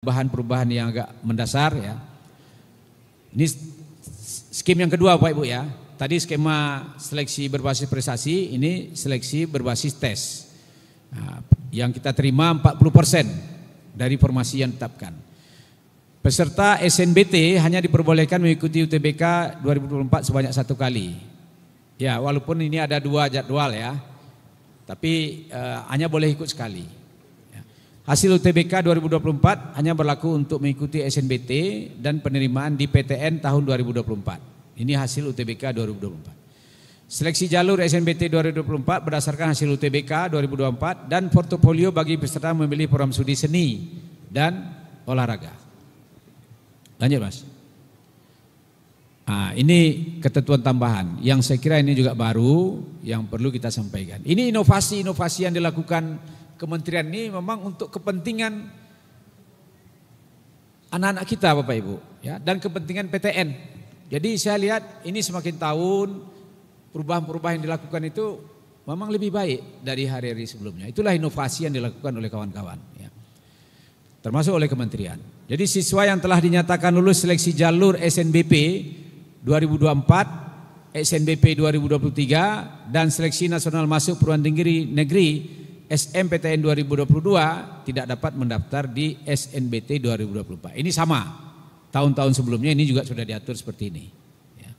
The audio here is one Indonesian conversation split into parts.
perubahan-perubahan yang agak mendasar ya. Ini skim yang kedua Pak Ibu ya. Tadi skema seleksi berbasis prestasi, ini seleksi berbasis tes. Nah, yang kita terima 40% dari formasi yang ditetapkan. Peserta SNBT hanya diperbolehkan mengikuti UTBK 2024 sebanyak 1 kali. Ya, walaupun ini ada 2 jadwal ya. Tapi hanya boleh ikut sekali. Hasil UTBK 2024 hanya berlaku untuk mengikuti SNBT dan penerimaan di PTN tahun 2024. Ini hasil UTBK 2024. Seleksi jalur SNBT 2024 berdasarkan hasil UTBK 2024 dan portofolio bagi peserta memilih program studi seni dan olahraga. Lanjut Mas. Nah, ini ketentuan tambahan yang saya kira ini juga baru yang perlu kita sampaikan. Ini inovasi-inovasi yang dilakukan kementerian ini memang untuk kepentingan anak-anak kita Bapak Ibu ya, dan kepentingan PTN. Jadi saya lihat ini semakin tahun perubahan-perubahan yang dilakukan itu memang lebih baik dari hari-hari sebelumnya. Itulah inovasi yang dilakukan oleh kawan-kawan ya, termasuk oleh kementerian. Jadi siswa yang telah dinyatakan lulus seleksi jalur SNBP 2024, SNBP 2023 dan seleksi nasional masuk perguruan tinggi negeri SMPTN 2022 tidak dapat mendaftar di SNBT 2024. Ini sama, tahun-tahun sebelumnya ini juga sudah diatur seperti ini. Ya.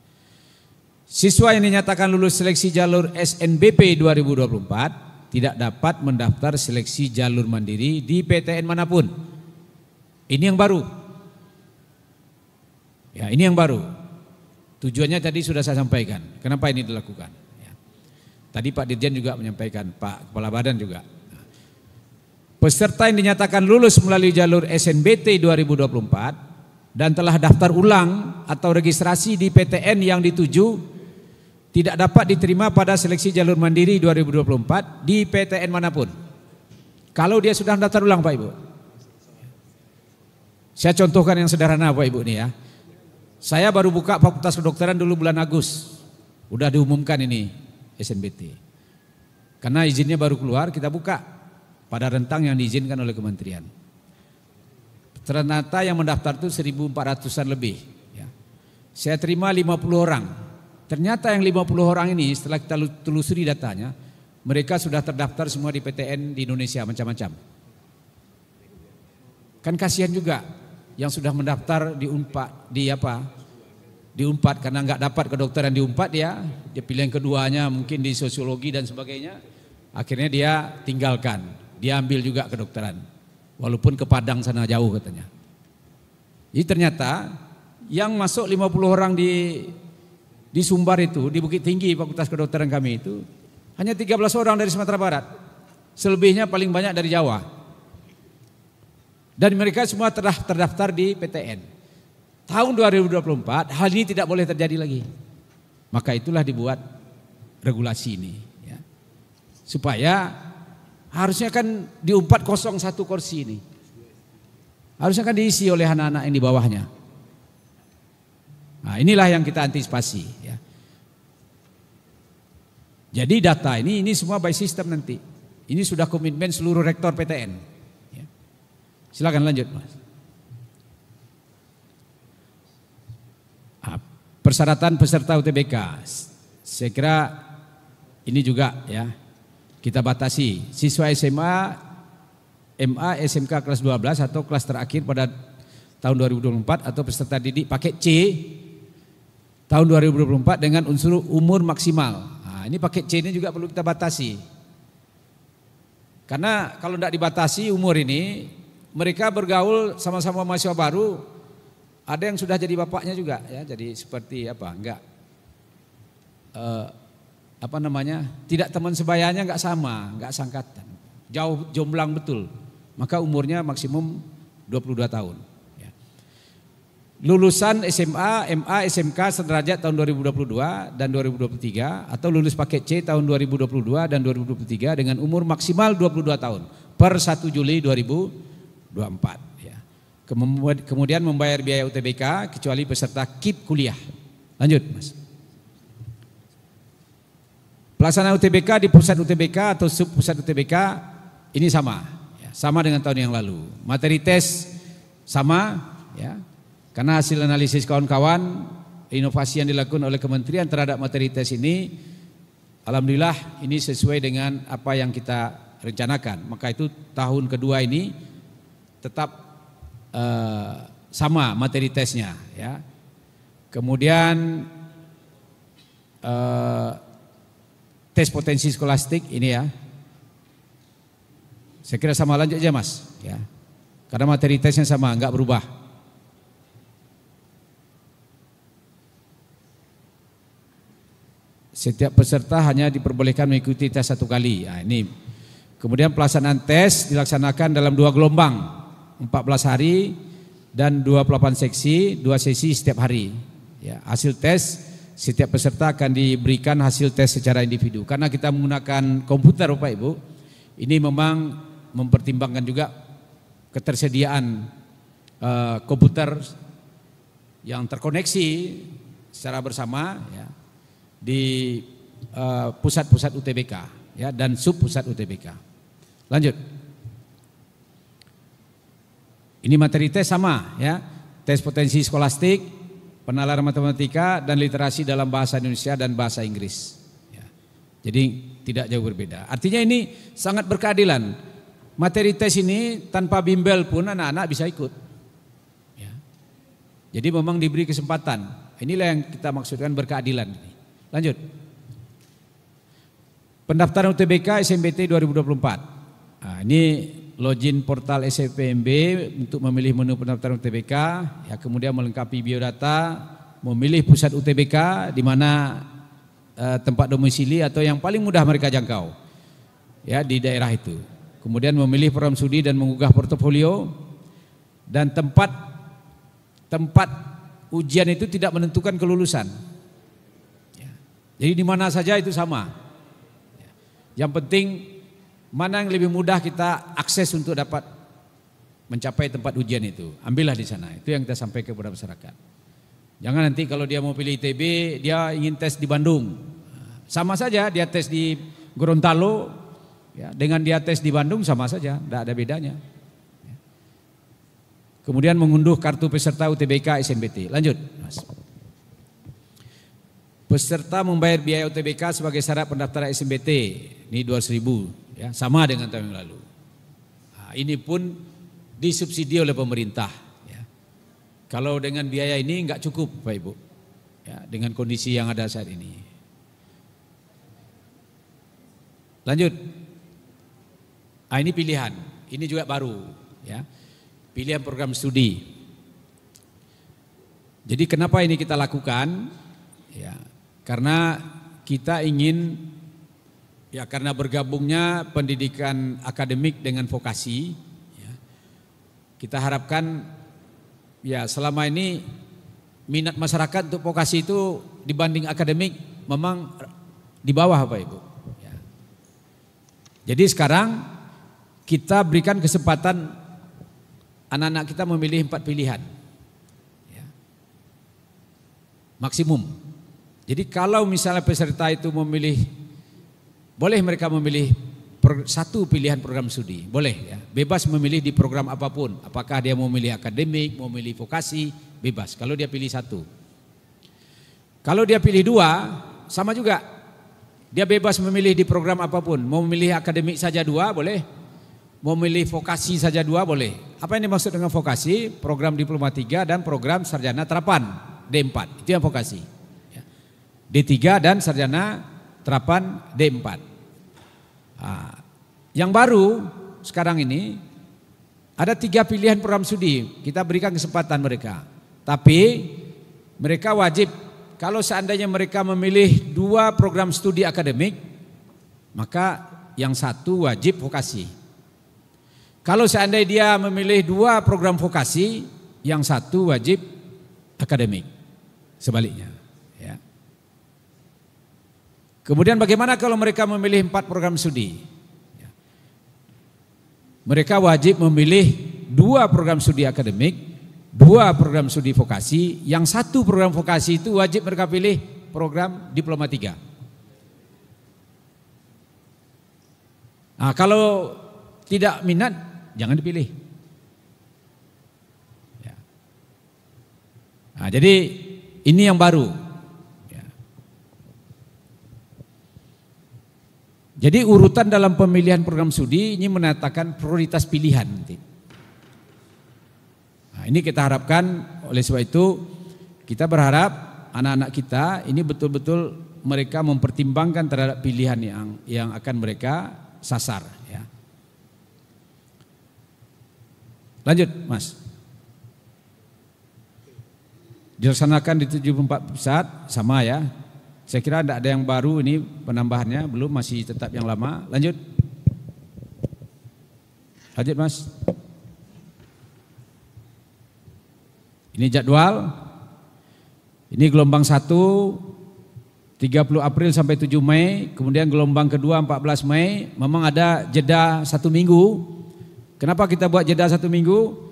Siswa yang dinyatakan lulus seleksi jalur SNBP 2024 tidak dapat mendaftar seleksi jalur mandiri di PTN manapun. Ini yang baru. Ya, ini yang baru. Tujuannya tadi sudah saya sampaikan. Kenapa ini dilakukan? Tadi Pak Dirjen juga menyampaikan, Pak Kepala Badan juga. Peserta yang dinyatakan lulus melalui jalur SNBT 2024 dan telah daftar ulang atau registrasi di PTN yang dituju tidak dapat diterima pada seleksi jalur mandiri 2024 di PTN manapun. Kalau dia sudah daftar ulang Pak Ibu. Saya contohkan yang sederhana Pak Ibu nih ya. Saya baru buka Fakultas Kedokteran dulu bulan Agustus. Udah diumumkan ini. SNBT. Karena izinnya baru keluar kita buka pada rentang yang diizinkan oleh kementerian. Ternyata yang mendaftar itu 1.400-an lebih. Ya. Saya terima 50 orang. Ternyata yang 50 orang ini setelah kita telusuri datanya, mereka sudah terdaftar semua di PTN di Indonesia macam-macam. Kan kasihan juga yang sudah mendaftar di Unpad karena nggak dapat kedokteran di Unpad dia pilih yang keduanya mungkin di sosiologi dan sebagainya, akhirnya dia tinggalkan, dia ambil juga kedokteran walaupun ke Padang sana jauh katanya. Jadi ternyata yang masuk 50 orang di Sumbar itu, di Bukit Tinggi Fakultas Kedokteran kami itu hanya 13 orang dari Sumatera Barat, selebihnya paling banyak dari Jawa, dan mereka semua telah terdaftar di PTN. Tahun 2024 hal ini tidak boleh terjadi lagi. Maka itulah dibuat regulasi ini ya. Supaya harusnya kan di Unpad kosong 1 kursi ini. Harusnya kan diisi oleh anak-anak yang di bawahnya. Nah, inilah yang kita antisipasi ya. Jadi data ini semua by system nanti. Ini sudah komitmen seluruh rektor PTN ya. Silakan lanjut Mas. Persyaratan peserta UTBK, saya kira ini juga ya kita batasi. Siswa SMA, MA, SMK kelas 12 atau kelas terakhir pada tahun 2024 atau peserta didik paket C tahun 2024 dengan unsur umur maksimal. Nah, ini paket C ini juga perlu kita batasi. Karena kalau tidak dibatasi umur ini, mereka bergaul sama-sama mahasiswa baru. Ada yang sudah jadi bapaknya juga ya, jadi seperti tidak teman sebayanya nggak sama, nggak sangkatan, jauh jomblang betul, maka umurnya maksimum 22 tahun. Ya. Lulusan SMA, MA, SMK sederajat tahun 2022 dan 2023 atau lulus paket C tahun 2022 dan 2023 dengan umur maksimal 22 tahun per 1 Juli 2024. Kemudian membayar biaya UTBK kecuali peserta KIP kuliah. Lanjut Mas. Pelaksanaan UTBK di pusat UTBK atau sub pusat UTBK ini sama. Ya, sama dengan tahun yang lalu. Materi tes sama ya. Karena hasil analisis kawan-kawan, inovasi yang dilakukan oleh kementerian terhadap materi tes ini, alhamdulillah ini sesuai dengan apa yang kita rencanakan. Maka itu tahun kedua ini tetap sama materi tesnya ya. Kemudian tes potensi skolastik ini ya, saya kira sama, lanjut aja Mas ya, karena materi tesnya sama, nggak berubah. Setiap peserta hanya diperbolehkan mengikuti tes 1 kali. Nah, ini. Kemudian pelaksanaan tes dilaksanakan dalam 2 gelombang, 14 hari dan 28 seksi, 2 sesi setiap hari. Ya, hasil tes setiap peserta akan diberikan hasil tes secara individu. Karena kita menggunakan komputer Bapak Ibu, ini memang mempertimbangkan juga ketersediaan komputer yang terkoneksi secara bersama ya, di pusat-pusat UTBK ya, dan sub-pusat UTBK. Lanjut. Ini materi tes sama ya, tes potensi skolastik, penalaran matematika dan literasi dalam bahasa Indonesia dan bahasa Inggris. Ya. Jadi tidak jauh berbeda. Artinya ini sangat berkeadilan. Materi tes ini tanpa bimbel pun anak-anak bisa ikut. Ya. Jadi memang diberi kesempatan. Inilah yang kita maksudkan berkeadilan. Lanjut. Pendaftaran UTBK SNMPT 2024. Nah, ini login portal SNMPTB untuk memilih menu pendaftaran UTBK, ya, kemudian melengkapi biodata, memilih pusat UTBK di mana tempat domisili atau yang paling mudah mereka jangkau, ya, di daerah itu. Kemudian memilih program studi dan mengunggah portofolio, dan tempat ujian itu tidak menentukan kelulusan. Ya. Jadi di mana saja itu sama. Ya. Yang penting mana yang lebih mudah kita akses untuk dapat mencapai tempat ujian itu, ambillah di sana. Itu yang kita sampaikan kepada masyarakat. Jangan nanti kalau dia mau pilih ITB, dia ingin tes di Bandung. Sama saja dia tes di Gorontalo, ya, dengan dia tes di Bandung sama saja, tidak ada bedanya. Kemudian mengunduh kartu peserta UTBK SNMPT. Lanjut, Mas. Peserta membayar biaya UTBK sebagai syarat pendaftaran SNMPT, ini 200.000. Ya, sama dengan tahun yang lalu. Nah, ini pun disubsidi oleh pemerintah. Ya. Kalau dengan biaya ini enggak cukup, Pak Ibu. Ya, dengan kondisi yang ada saat ini. Lanjut. Nah, ini pilihan. Ini juga baru. Ya. Pilihan program studi. Jadi kenapa ini kita lakukan? Ya, karena kita ingin, ya, karena bergabungnya pendidikan akademik dengan vokasi, ya, kita harapkan, ya, selama ini minat masyarakat untuk vokasi itu dibanding akademik memang di bawah Pak Ibu. Ya. Jadi sekarang kita berikan kesempatan anak-anak kita memilih 4 pilihan, ya, maksimum. Jadi kalau misalnya peserta itu memilih, boleh mereka memilih 1 pilihan program studi, boleh ya, bebas memilih di program apapun. Apakah dia mau memilih akademik, mau memilih vokasi, bebas. Kalau dia pilih 1, kalau dia pilih 2, sama juga, dia bebas memilih di program apapun. Mau memilih akademik saja 2 boleh, mau memilih vokasi saja 2 boleh. Apa yang dimaksud dengan vokasi? Program diploma 3 dan program sarjana terapan D4, itu yang vokasi. D3 dan sarjana terapan D4. Nah, yang baru sekarang ini ada 3 pilihan program studi, kita berikan kesempatan mereka. Tapi mereka wajib, kalau seandainya mereka memilih 2 program studi akademik, maka yang 1 wajib vokasi. Kalau seandainya dia memilih 2 program vokasi, yang 1 wajib akademik. Sebaliknya. Kemudian bagaimana kalau mereka memilih 4 program studi? Mereka wajib memilih 2 program studi akademik, 2 program studi vokasi, yang 1 program vokasi itu wajib mereka pilih program diploma 3. Nah, kalau tidak minat, jangan dipilih. Nah, jadi ini yang baru. Ya. Jadi urutan dalam pemilihan program studi ini menetapkan prioritas pilihan nanti. Nah, ini kita harapkan, oleh sebab itu kita berharap anak-anak kita ini betul-betul mereka mempertimbangkan terhadap pilihan yang akan mereka sasar. Ya. Lanjut, Mas. Dilaksanakan di 74 pusat, sama ya. Saya kira tidak ada yang baru ini penambahannya, belum, masih tetap yang lama. Lanjut. Lanjut, Mas. Ini jadwal. Ini gelombang 1 30 April sampai 7 Mei, kemudian gelombang kedua 14 Mei. Memang ada jeda 1 minggu. Kenapa kita buat jeda 1 minggu?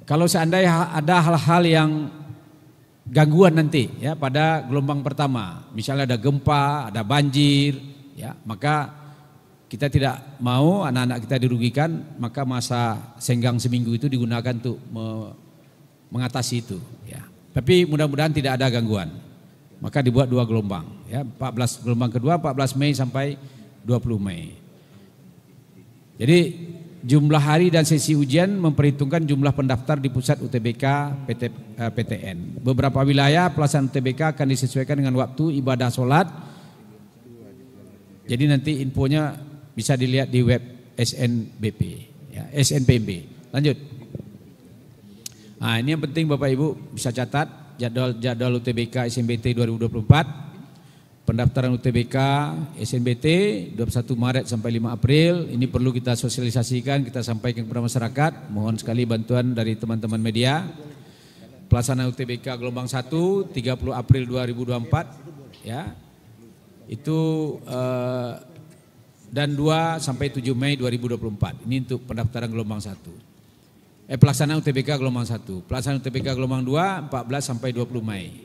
Kalau seandainya ada hal-hal yang gangguan nanti ya pada gelombang pertama, misalnya ada gempa, ada banjir, ya, maka kita tidak mau anak-anak kita dirugikan, maka masa senggang seminggu itu digunakan untuk mengatasi itu. Ya. Tapi mudah-mudahan tidak ada gangguan, maka dibuat 2 gelombang, ya, 14 gelombang kedua 14 Mei sampai 20 Mei. Jadi jumlah hari dan sesi ujian memperhitungkan jumlah pendaftar di pusat UTBK PTN. Beberapa wilayah pelaksanaan UTBK akan disesuaikan dengan waktu ibadah sholat. Jadi nanti infonya bisa dilihat di web SNBP, ya, SNPMB. Lanjut. Nah, ini yang penting Bapak Ibu bisa catat jadwal UTBK SNBT 2024. Pendaftaran UTBK SNBT 21 Maret sampai 5 April. Ini perlu kita sosialisasikan, kita sampaikan kepada masyarakat. Mohon sekali bantuan dari teman-teman media. Pelaksanaan UTBK gelombang 1 30 April 2024 ya. Itu dan 2 sampai 7 Mei 2024. Ini untuk pendaftaran gelombang 1. Pelaksanaan UTBK gelombang 1. Pelaksanaan UTBK gelombang 2 14 sampai 20 Mei.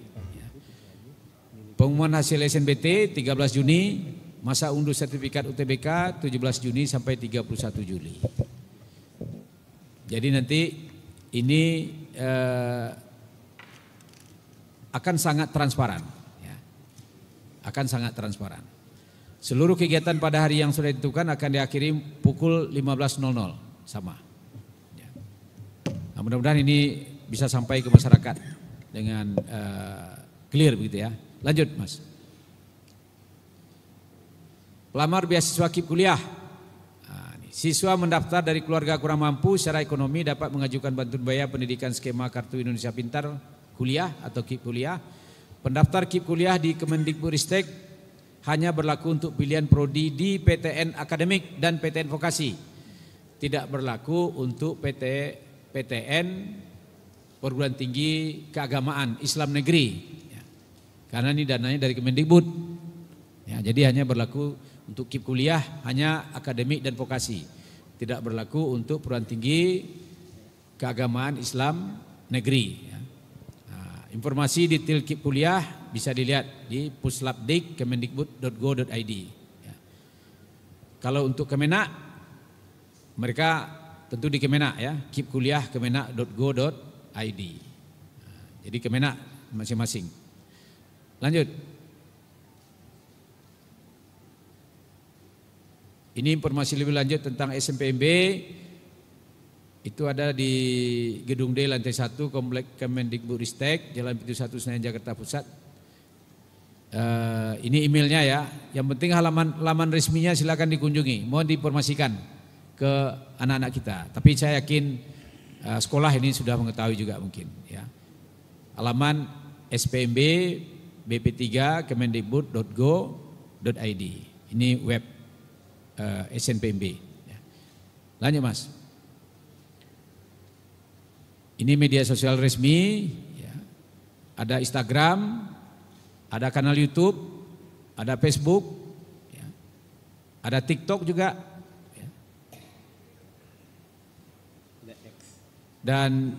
Pengumuman hasil SNBT 13 Juni, masa unduh sertifikat UTBK 17 Juni sampai 31 Juli. Jadi nanti ini akan sangat transparan, ya. Akan sangat transparan. Seluruh kegiatan pada hari yang sudah ditentukan akan diakhiri pukul 15.00 sama. Ya. Nah, mudah-mudahan ini bisa sampai ke masyarakat dengan clear begitu ya. Lanjut, Mas. Pelamar beasiswa KIP kuliah. Nah, siswa mendaftar dari keluarga kurang mampu secara ekonomi dapat mengajukan bantuan biaya pendidikan skema Kartu Indonesia Pintar kuliah atau KIP kuliah. Pendaftar KIP kuliah di Kemendikbudristek hanya berlaku untuk pilihan prodi di PTN akademik dan PTN vokasi. Tidak berlaku untuk PTN perguruan tinggi keagamaan Islam negeri. Karena ini dananya dari Kemendikbud. Ya, jadi hanya berlaku untuk KIP kuliah hanya akademik dan vokasi. Tidak berlaku untuk perguruan tinggi keagamaan Islam negeri. Ya. Nah, informasi detail KIP kuliah bisa dilihat di puslapdik kemendikbud.go.id. Ya. Kalau untuk Kemenak, mereka tentu di Kemenak ya, KIP kuliah kemenak.go.id. Nah, jadi Kemenak masing-masing. Lanjut. Ini informasi lebih lanjut tentang SNPMB. Itu ada di Gedung D lantai 1 Komplek Kemendikbudristek, Jalan Pintu 1 Senayan Jakarta Pusat. Ini emailnya ya. Yang penting laman resminya silakan dikunjungi. Mohon diinformasikan ke anak-anak kita. Tapi saya yakin sekolah ini sudah mengetahui juga mungkin ya. Alaman SPMB bp3 kemendikbud.go.id. Ini web SNPMB. Ya. Lanjut, Mas. Ini media sosial resmi. Ya. Ada Instagram, ada kanal YouTube, ada Facebook, ya. Ada TikTok juga. Ya. Dan